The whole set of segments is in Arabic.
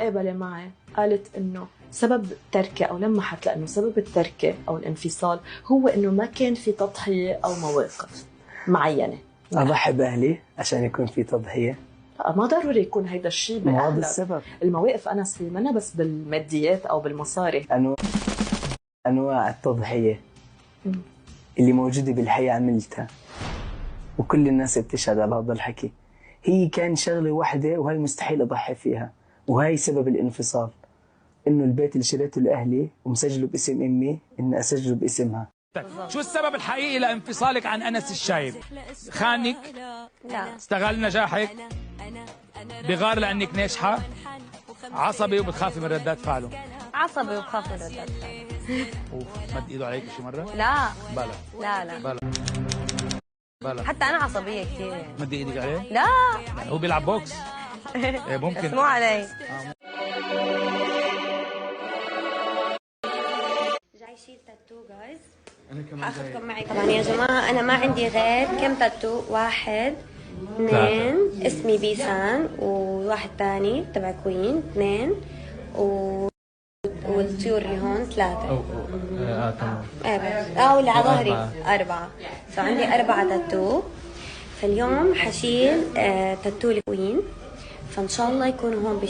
متقابلة معي قالت إنه سبب التركة أو لمحت لأنه سبب التركة أو الانفصال هو إنه ما كان في تضحية أو مواقف معينة. أضحي بأهلي عشان يكون في تضحية؟ لا، ما ضروري يكون هيدا الشيء مو هذا السبب. المواقف أنس منا بس بالماديات أو بالمصاري. أنواع التضحية اللي موجودة بالحياة عملتها وكل الناس بتشهد على هذا الحكي. هي كان شغلة واحدة وهي مستحيل أضحي فيها، وهي سبب الانفصال، إنه البيت اللي شريته لأهلي ومسجله باسم أمي إني أسجله باسمها. شو السبب الحقيقي لانفصالك عن أنس الشايب؟ خانك؟ لا. استغل نجاحك؟ بغار لأنك ناجحة؟ عصبي وبتخافي من ردات فعله؟ عصبي وبخاف من ردات فعله. اوف، مد ايده عليك شي مرة؟ لا بلا لا بلا حتى انا عصبيه كثير يعني. مدي ايدك عليه؟ لا يعني هو بيلعب بوكس؟ إيه ممكن. بس مو علي. جاي شيل تاتو جايز. انا كمان هاخذكم معي طبعا يا جماعه. انا ما عندي غير كم تاتو، 1 2 اسمي بيسان، وواحد ثاني تبع كوين 2 والطيور اللي هون 3. تمام. واللي على ظهري 4. عندي 4 تاتو. فاليوم حشيل تاتو الكوين، فان شاء الله يكونوا هون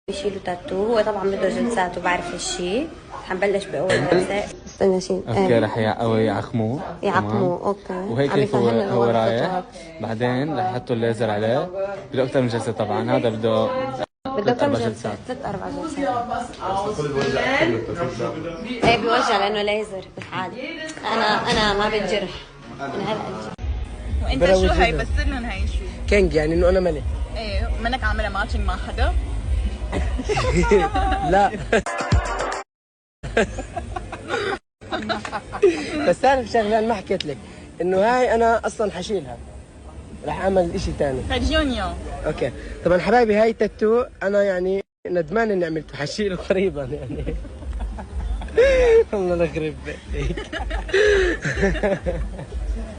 بيشيلوا تاتو. هو طبعا بده جلسات وبعرف هالشيء. حنبلش باول جلسه. استنى شيء. اوكي رح يعقموه. اوكي. وهيك كيف هو رايح. بعدين رح يحطوا الليزر عليه. بده اكثر من جلسه طبعا. هذا بده كم جلسات؟ 3-4 جلسات. ايه بيوجع لانه ليزر بس عادي. انا ما بتجرح. انا هلا وانت شو هي بس لهم هي شو؟ كينج يعني انه انا ملك. ايه منك عامله ماتشنج مع حدا؟ لا. بس تعرف شغله ما حكيت لك انه هاي انا اصلا حشيلها، رح اعمل اشي تاني. فرجوني اياه. اوكي طبعا حبايبي، هاي تاتو انا يعني ندمان اني عملته، حشيله قريبا يعني. والله يخرب بيتك.